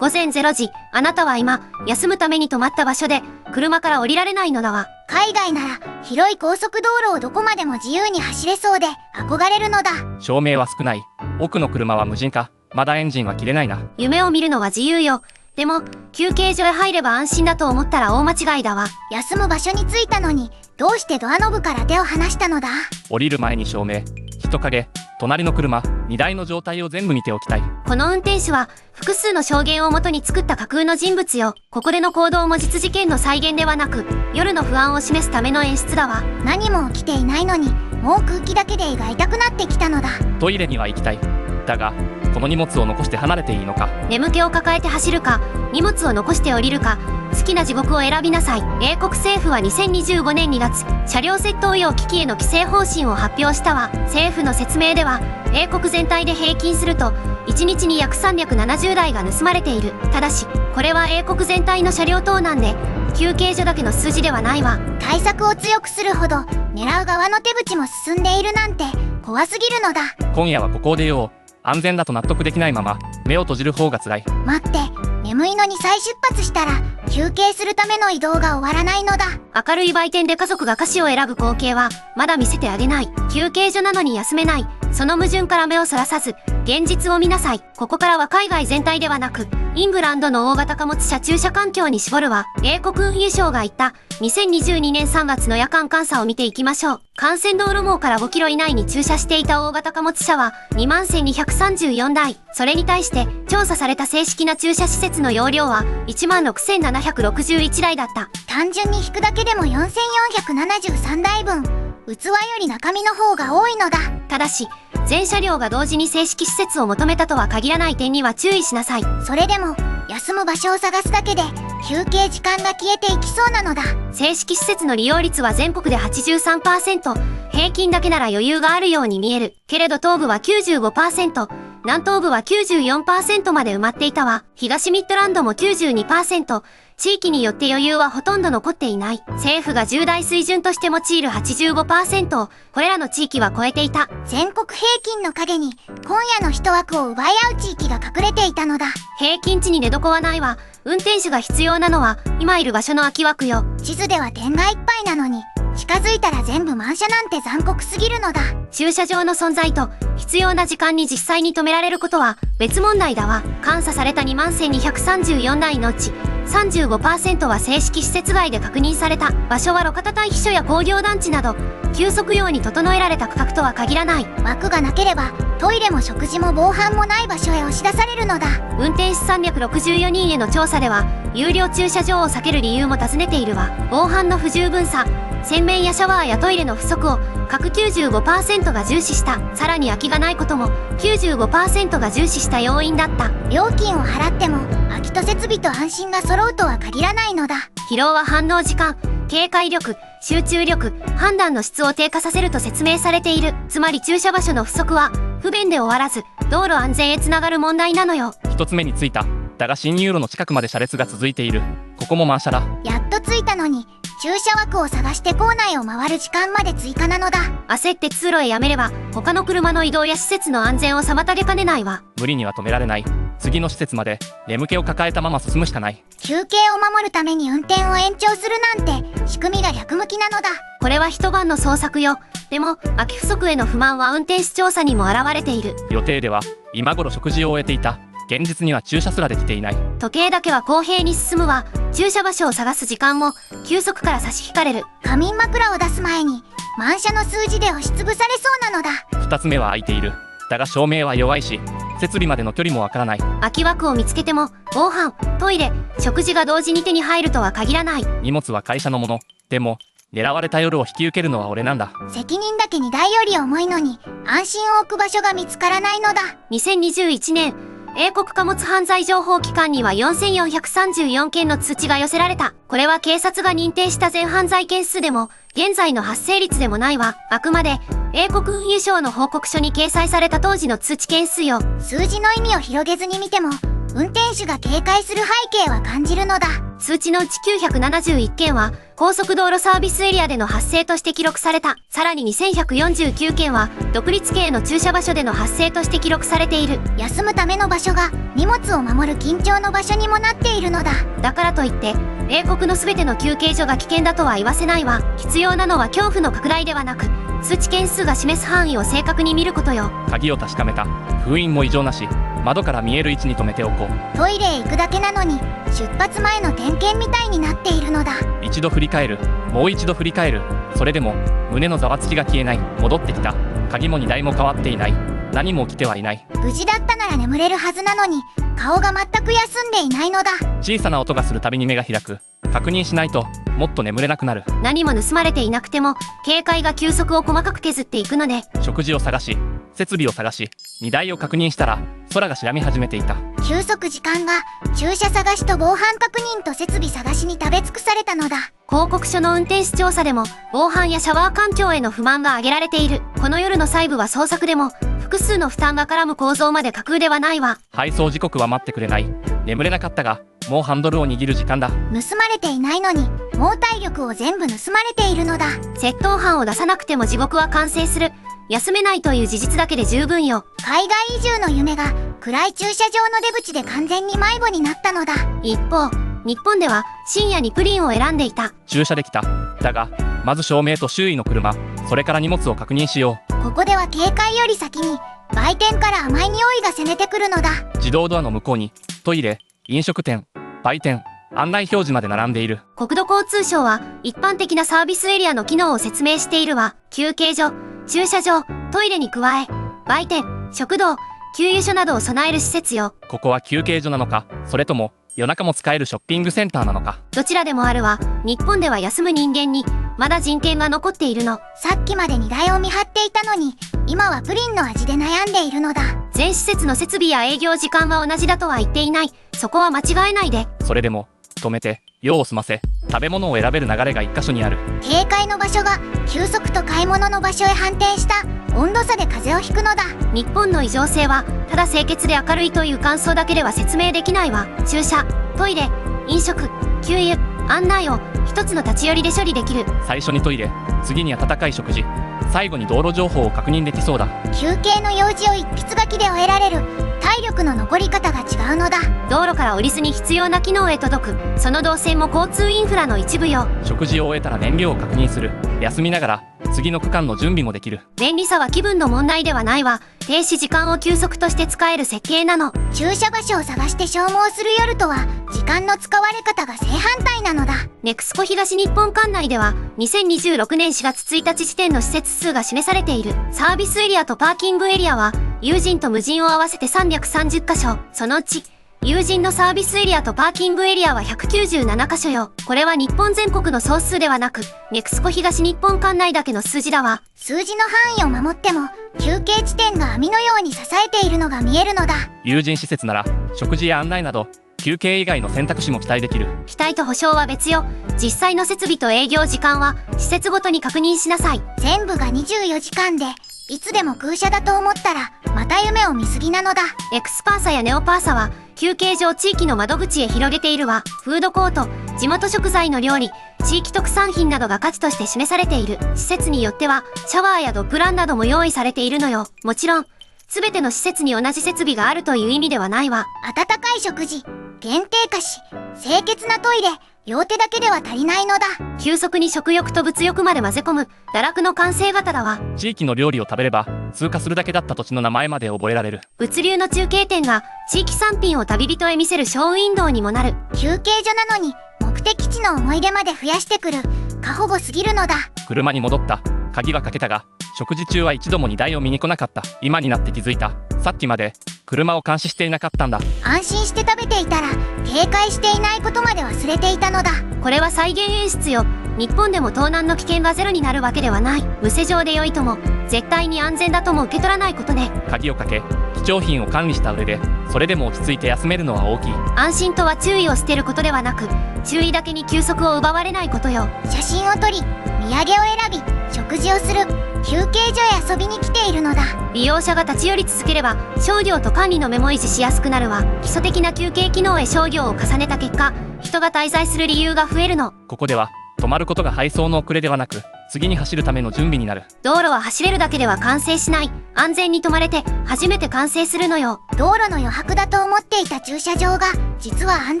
午前0時、あなたは今、休むために止まった場所で、車から降りられないのだわ。海外なら、広い高速道路をどこまでも自由に走れそうで、憧れるのだ。照明は少ない。奥の車は無人か。まだエンジンは切れないな。夢を見るのは自由よ。でも、休憩所へ入れば安心だと思ったら大間違いだわ。休む場所に着いたのに、どうしてドアノブから手を離したのだ。降りる前に照明、人影、隣の車、荷台の状態を全部見ておきたい。この運転手は、複数の証言をもとに作った架空の人物よ。ここでの行動も実事件の再現ではなく、夜の不安を示すための演出だわ。何も起きていないのに、もう空気だけで胃が痛くなってきたのだ。トイレには行きたい。だが、この荷物を残して離れていいのか。眠気を抱えて走るか、荷物を残して降りるか、好きな地獄を選びなさい。英国政府は2025年2月、車両窃盗用機器への規制方針を発表したわ。政府の説明では、英国全体で平均すると、1日に約370台が盗まれている。ただし、これは英国全体の車両盗難で、休憩所だけの数字ではないわ。対策を強くするほど、狙う側の手口も進んでいるなんて、怖すぎるのだ。今夜はここを出よう。安全だと納得できないまま、目を閉じる方が辛い。待って、眠いのに再出発したら、休憩するための移動が終わらないのだ。明るい売店で家族が菓子を選ぶ光景は、まだ見せてあげない。休憩所なのに休めない。その矛盾から目をそらさず、現実を見なさい。ここからは海外全体ではなく、イングランドの大型貨物車駐車環境に絞るわ。英国運輸省が言った、2022年3月の夜間監査を見ていきましょう。幹線道路網から5キロ以内に駐車していた大型貨物車は21,234台。それに対して、調査された正式な駐車施設の容量は16,761台だった。単純に引くだけでも4,473台分。器より中身の方が多いのだ。ただし、全車両が同時に正式施設を求めたとは限らない点には注意しなさい。それでも、休む場所を探すだけで、休憩時間が消えていきそうなのだ。正式施設の利用率は全国で 83%、平均だけなら余裕があるように見える。けれど東部は 95%、南東部は 94% まで埋まっていたわ。東ミッドランドも 92%、地域によって余裕はほとんど残っていない。政府が重大水準として用いる 85% を、これらの地域は超えていた。全国平均の陰に、今夜の一枠を奪い合う地域が隠れていたのだ。平均値に寝床はないわ。運転手が必要なのは、今いる場所の空き枠よ。地図では点がいっぱいなのに、近づいたら全部満車なんて残酷すぎるのだ。駐車場の存在と必要な時間に実際に止められることは別問題だわ。監査された21,234台のうち 35% は正式施設外で確認された。場所は路肩待避所や工業団地など休息用に整えられた区画とは限らない。枠がなければトイレも食事も防犯もない場所へ押し出されるのだ。運転手364人への調査では有料駐車場を避ける理由も尋ねているわ。防犯の不十分さ、洗面やシャワーやトイレの不足を各 95% が重視した。さらに空きがないことも 95% が重視した要因だった。料金を払っても空きと設備と安心が揃うとは限らないのだ。疲労は反応時間、警戒力、集中力、判断の質を低下させると説明されている。つまり駐車場所の不足は不便で終わらず道路安全へつながる問題なのよ。一つ目に着いた。だが新ユーロの近くまで車列が続いている。ここも満車だ。やっと着いたのに駐車枠を探して構内を回る時間まで追加なのだ。焦って通路へやめれば他の車の移動や施設の安全を妨げかねないわ。無理には止められない。次の施設まで眠気を抱えたまま進むしかない。休憩を守るために運転を延長するなんて仕組みが逆向きなのだ。これは一晩の捜索よ。でも空き不足への不満は運転手調査にも現れている。予定では今頃食事を終えていた。現実には駐車すらできていない。時計だけは公平に進むわ。駐車場所を探す時間も急速から差し引かれる。仮眠枕を出す前に満車の数字で押しつぶされそうなのだ。2つ目は空いている。だが照明は弱いし設備までの距離もわからない。空き枠を見つけても防犯、トイレ、食事が同時に手に入るとは限らない。荷物は会社のもの。でも狙われた夜を引き受けるのは俺なんだ。責任だけ荷台より重いのに安心を置く場所が見つからないのだ。2021年英国貨物犯罪情報機関には4434件の通知が寄せられた。これは警察が認定した全犯罪件数でも現在の発生率でもないわ。あくまで英国運輸省の報告書に掲載された当時の通知件数よ。数字の意味を広げずに見ても運転手が警戒する背景は感じるのだ。数値のうち971件は高速道路サービスエリアでの発生として記録された。さらに2149件は独立系の駐車場所での発生として記録されている。休むための場所が荷物を守る緊張の場所にもなっているのだ。だからといって米国の全ての休憩所が危険だとは言わせないわ。必要なのは恐怖の拡大ではなく、数値件数が示す範囲を正確に見ることよ。鍵を確かめた。封印も異常なし。窓から見える位置に止めておこう。トイレへ行くだけなのに出発前の点検みたいになっているのだ。一度振り返る。もう一度振り返る。それでも胸のざわつきが消えない。戻ってきた。鍵も荷台も変わっていない。何も起きてはいない。無事だったなら眠れるはずなのに顔が全く休んでいないのだ。小さな音がするたびに目が開く。確認しないともっと眠れなくなる。何も盗まれていなくても警戒が急速を細かく削っていくのね。食事を探し、設備を探し、荷台を確認したら空が白み始めていた。休息時間が駐車探しと防犯確認と設備探しに食べ尽くされたのだ。報告書の運転手調査でも防犯やシャワー環境への不満が挙げられている。この夜の細部は捜索でも複数の負担が絡む構造まで架空ではないわ。配送時刻は待ってくれない。眠れなかったがもうハンドルを握る時間だ。盗まれていないのにもう体力を全部盗まれているのだ。窃盗犯を出さなくても地獄は完成する。休めないという事実だけで十分よ。海外移住の夢が暗い駐車場の出口で完全に迷子になったのだ。一方、日本では深夜にプリンを選んでいた。駐車できた。だがまず照明と周囲の車、それから荷物を確認しよう。ここでは警戒より先に売店から甘い匂いが攻めてくるのだ。自動ドアの向こうにトイレ、飲食店、売店、案内表示まで並んでいる。国土交通省は一般的なサービスエリアの機能を説明しているわ。休憩所、駐車場、トイレに加え売店、食堂、給油所などを備える施設よ。ここは休憩所なのか、それとも夜中も使えるショッピングセンターなのか。どちらでもあるわ。日本では休む人間にまだ人権が残っているの。さっきまで荷台を見張っていたのに今はプリンの味で悩んでいるのだ。全施設の設備や営業時間は同じだとは言っていない。そこは間違えないで。それでも止めて用を済ませ、食べ物を選べる流れが一箇所にある。警戒の場所が休息と買い物の場所へ反転した。温度差で風邪をひくのだ。日本の異常性はただ清潔で明るいという感想だけでは説明できないわ。駐車、トイレ、飲食、給油、案内を一つの立ち寄りで処理できる。最初にトイレ、次に温かい食事、最後に道路情報を確認できそうだ。休憩の用事を一筆書きで終えられる。体力の残り方が違うのだ。道路から降りずに必要な機能へ届く。その動線も交通インフラの一部よ。食事を終えたら燃料を確認する。休みながら次の区間の準備もできる。便利さは気分の問題ではないわ。停止時間を休息として使える設計なの。駐車場所を探して消耗する夜とは時間の使われ方が正反対なのだ。ネクスコ東日本管内では2026年4月1日時点の施設数が示されている。サービスエリアとパーキングエリアは有人と無人を合わせて330カ所。そのうち有人のサービスエリアとパーキングエリアは197カ所よ。これは日本全国の総数ではなく、ネクスコ東日本管内だけの数字だわ。数字の範囲を守っても休憩地点が網のように支えているのが見えるのだ。有人施設なら食事や案内など休憩以外の選択肢も期待できる。期待と保証は別よ。実際の設備と営業時間は施設ごとに確認しなさい。全部が24時間でいつでも空車だと思ったらまた夢を見すぎなのだ。エクスパーサやネオパーサは休憩所を地域の窓口へ広げているわ。フードコート、地元食材の料理、地域特産品などが価値として示されている。施設によってはシャワーやドッグランなども用意されているのよ。もちろん全ての施設に同じ設備があるという意味ではないわ。温かい食事、限定菓子、清潔なトイレ、両手だけでは足りないのだ。急速に食欲と物欲まで混ぜ込む堕落の完成型だわ。地域の料理を食べれば通過するだけだった土地の名前まで覚えられる。物流の中継点が地域産品を旅人へ見せるショーウィンドウにもなる。休憩所なのに目的地の思い出まで増やしてくる。過保護すぎるのだ。車に戻った。鍵はかけたが食事中は一度も荷台を見に来なかった。今になって気づいた。さっきまで車を監視していなかったんだ。安心して食べていたら警戒していないことまで忘れていたのだ。これは再現演出よ。日本でも盗難の危険がゼロになるわけではない。無施錠で良いとも絶対に安全だとも受け取らないことね。鍵をかけ貴重品を管理した上でそれでも落ち着いて休めるのは大きい。安心とは注意を捨てることではなく、注意だけに休息を奪われないことよ。写真を撮り土産を選び食事をする。休憩所へ遊びに来ているのだ。利用者が立ち寄り続ければ商業と管理の目も維持しやすくなるわ。基礎的な休憩機能へ商業を重ねた結果、一人が滞在する理由が増えるの。ここでは止まることが配送の遅れではなく、次に走るための準備になる。道路は走れるだけでは完成しない。安全に止まれて初めて完成するのよ。道路の余白だと思っていた駐車場が実は安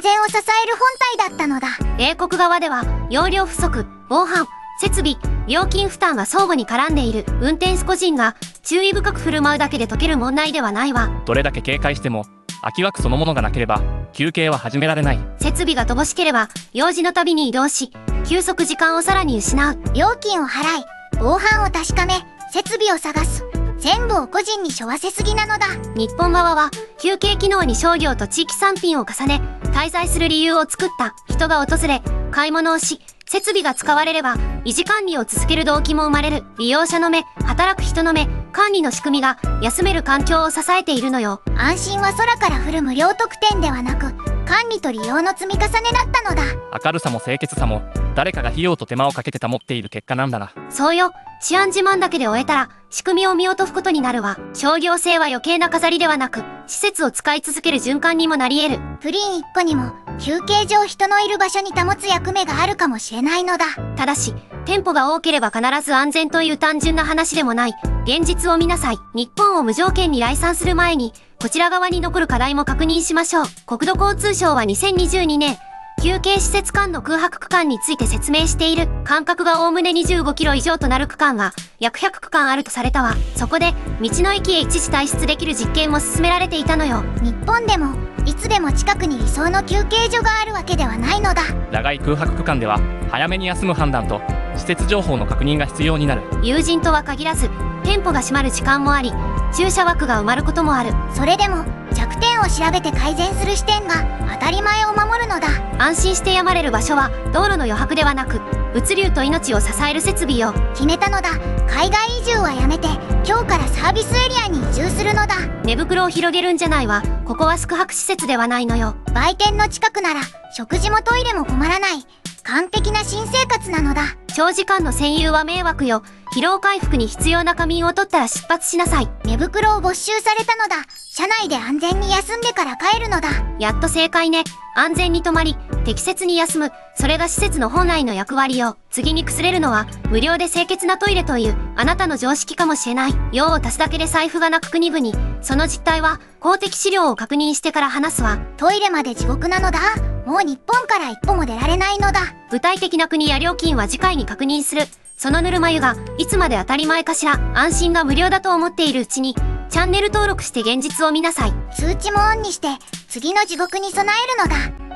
全を支える本体だったのだ。英国側では容量不足、防犯、設備、料金負担が相互に絡んでいる。運転手個人が注意深く振る舞うだけで解ける問題ではないわ。どれだけ警戒しても空き枠そのものがなければ休憩は始められない。設備が乏しければ用事のたびに移動し、休息時間をさらに失う。料金を払い、防犯を確かめ、設備を探す。全部を個人に背負わせすぎなのだ。日本側は休憩機能に商業と地域産品を重ね、滞在する理由を作った。人が訪れ、買い物をし、設備が使われれば維持管理を続ける動機も生まれる。利用者の目、働く人の目、管理の仕組みが休める環境を支えているのよ。安心は空から降る無料特典ではなく、管理と利用の積み重ねだったのだ。明るさも清潔さも誰かが費用と手間をかけて保っている結果なんだな。そうよ。治安自慢だけで終えたら仕組みを見落とすことになるわ。商業性は余計な飾りではなく、施設を使い続ける循環にもなり得る。プリン1個にも休憩所を人のいる場所に保つ役目があるかもしれないのだ。ただし、店舗が多ければ必ず安全という単純な話でもない。現実を見なさい。日本を無条件に来産する前に、こちら側に残る課題も確認しましょう。国土交通省は2022年、休憩施設間の空白区間について説明している。間隔がおおむね25キロ以上となる区間が約100区間あるとされたわ。そこで、道の駅へ一時退出できる実験も進められていたのよ。日本でも、いつでも近くに理想の休憩所があるわけではないのだ。長い空白区間では早めに休む判断と施設情報の確認が必要になる。友人とは限らず、店舗が閉まる時間もあり、駐車枠が埋まることもある。それでも、弱点を調べて改善する視点が当たり前を守るのだ。安心してやまれる場所は道路の余白ではなく、物流と命を支える設備よ。決めたのだ。海外移住はやめて、今日からサービスエリアに移住するのだ。寝袋を広げるんじゃないわ。ここは宿泊施設ではないのよ。売店の近くなら食事もトイレも困らない。完璧な新生活なのだ。長時間の占有は迷惑よ。疲労回復に必要な仮眠を取ったら出発しなさい。寝袋を没収されたのだ。車内で安全に休んでから帰るのだ。やっと正解ね。安全に泊まり、適切に休む。それが施設の本来の役割よ。次に崩れるのは、無料で清潔なトイレという、あなたの常識かもしれない。用を足すだけで財布が泣く国々。その実態は、公的資料を確認してから話すわ。トイレまで地獄なのだ。もう日本から一歩も出られないのだ。具体的な国や料金は次回に確認する。そのぬるま湯が、いつまで当たり前かしら。安心が無料だと思っているうちに、チャンネル登録して現実を見なさい。通知もオンにして、次の地獄に備えるのだ。